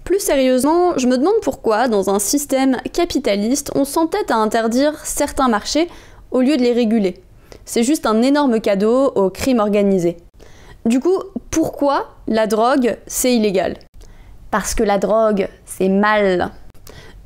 Plus sérieusement, je me demande pourquoi, dans un système capitaliste, on s'entête à interdire certains marchés au lieu de les réguler. C'est juste un énorme cadeau au crime organisé. Du coup, pourquoi la drogue, c'est illégal? Parce que la drogue, c'est mal.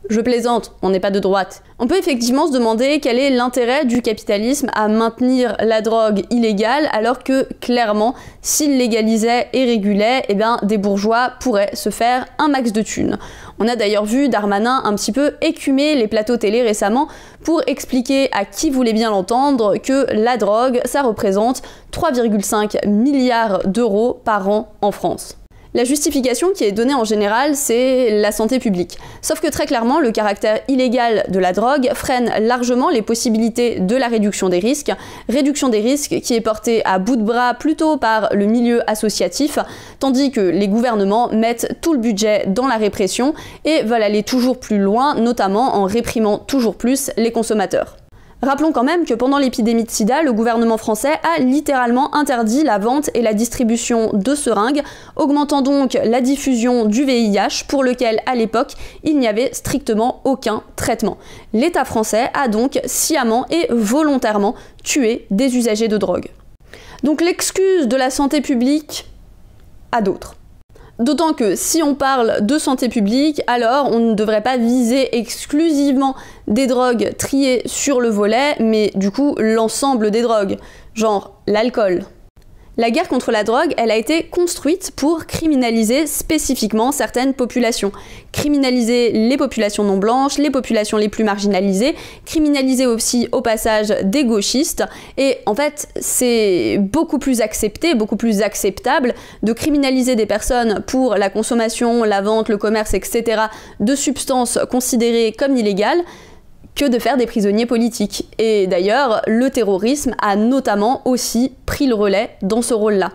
Je plaisante, on n'est pas de droite. On peut effectivement se demander quel est l'intérêt du capitalisme à maintenir la drogue illégale alors que, clairement, s'il légalisait et régulait, eh bien, des bourgeois pourraient se faire un max de thunes. On a d'ailleurs vu Darmanin un petit peu écumer les plateaux télé récemment pour expliquer à qui voulait bien l'entendre que la drogue, ça représente 3,5 milliards d'euros par an en France. La justification qui est donnée en général, c'est la santé publique. Sauf que très clairement, le caractère illégal de la drogue freine largement les possibilités de la réduction des risques qui est portée à bout de bras plutôt par le milieu associatif, tandis que les gouvernements mettent tout le budget dans la répression et veulent aller toujours plus loin, notamment en réprimant toujours plus les consommateurs. Rappelons quand même que pendant l'épidémie de sida, le gouvernement français a littéralement interdit la vente et la distribution de seringues, augmentant donc la diffusion du VIH pour lequel, à l'époque, il n'y avait strictement aucun traitement. L'État français a donc sciemment et volontairement tué des usagers de drogue. Donc l'excuse de la santé publique à d'autres. D'autant que si on parle de santé publique, alors on ne devrait pas viser exclusivement des drogues triées sur le volet, mais du coup l'ensemble des drogues, genre l'alcool. La guerre contre la drogue, elle a été construite pour criminaliser spécifiquement certaines populations. Criminaliser les populations non blanches, les populations les plus marginalisées, criminaliser aussi au passage des gauchistes. Et en fait, c'est beaucoup plus accepté, beaucoup plus acceptable de criminaliser des personnes pour la consommation, la vente, le commerce, etc. de substances considérées comme illégales, que de faire des prisonniers politiques. Et d'ailleurs, le terrorisme a notamment aussi pris le relais dans ce rôle-là.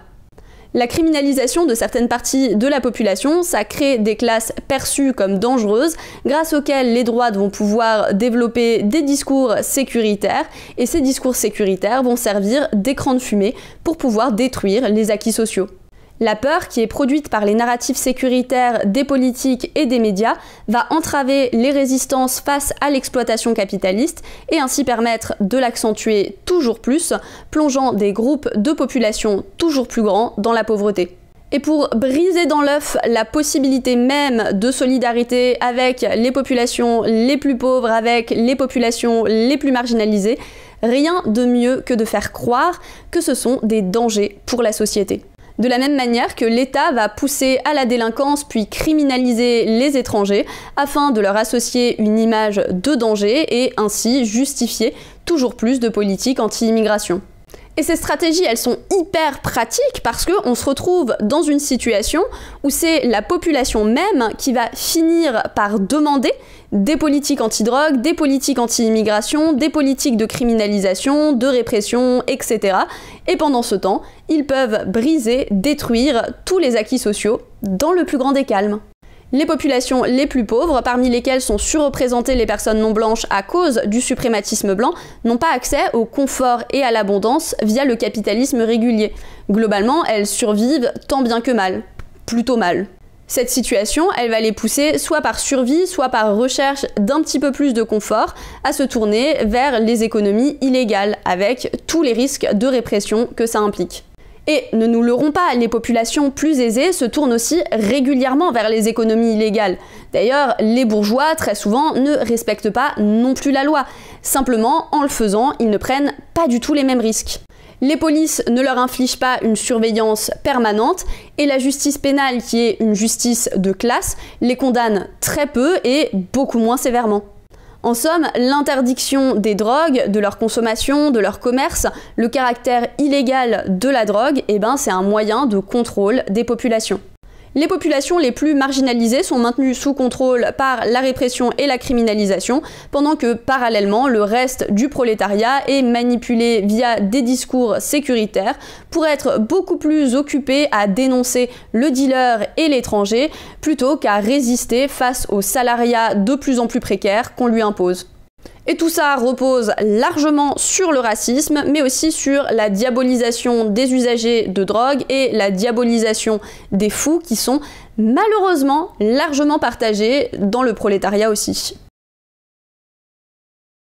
La criminalisation de certaines parties de la population, ça crée des classes perçues comme dangereuses, grâce auxquelles les droites vont pouvoir développer des discours sécuritaires, et ces discours sécuritaires vont servir d'écran de fumée pour pouvoir détruire les acquis sociaux. La peur, qui est produite par les narratifs sécuritaires des politiques et des médias, va entraver les résistances face à l'exploitation capitaliste et ainsi permettre de l'accentuer toujours plus, plongeant des groupes de population toujours plus grands dans la pauvreté. Et pour briser dans l'œuf la possibilité même de solidarité avec les populations les plus pauvres, avec les populations les plus marginalisées, rien de mieux que de faire croire que ce sont des dangers pour la société. De la même manière que l'État va pousser à la délinquance puis criminaliser les étrangers afin de leur associer une image de danger et ainsi justifier toujours plus de politiques anti-immigration. Et ces stratégies, elles sont hyper pratiques parce qu'on se retrouve dans une situation où c'est la population même qui va finir par demander des politiques anti-drogue, des politiques anti-immigration, des politiques de criminalisation, de répression, etc. Et pendant ce temps, ils peuvent briser, détruire tous les acquis sociaux dans le plus grand des calmes. Les populations les plus pauvres, parmi lesquelles sont surreprésentées les personnes non blanches à cause du suprématisme blanc, n'ont pas accès au confort et à l'abondance via le capitalisme régulier. Globalement, elles survivent tant bien que mal. Plutôt mal. Cette situation, elle va les pousser, soit par survie, soit par recherche d'un petit peu plus de confort, à se tourner vers les économies illégales, avec tous les risques de répression que ça implique. Et ne nous leurrons pas, les populations plus aisées se tournent aussi régulièrement vers les économies illégales. D'ailleurs, les bourgeois, très souvent, ne respectent pas non plus la loi. Simplement, en le faisant, ils ne prennent pas du tout les mêmes risques. Les polices ne leur infligent pas une surveillance permanente et la justice pénale, qui est une justice de classe, les condamne très peu et beaucoup moins sévèrement. En somme, l'interdiction des drogues, de leur consommation, de leur commerce, le caractère illégal de la drogue, c'est un moyen de contrôle des populations. Les populations les plus marginalisées sont maintenues sous contrôle par la répression et la criminalisation, pendant que parallèlement le reste du prolétariat est manipulé via des discours sécuritaires pour être beaucoup plus occupé à dénoncer le dealer et l'étranger plutôt qu'à résister face au salariat de plus en plus précaire qu'on lui impose. Et tout ça repose largement sur le racisme, mais aussi sur la diabolisation des usagers de drogue et la diabolisation des fous qui sont malheureusement largement partagés dans le prolétariat aussi.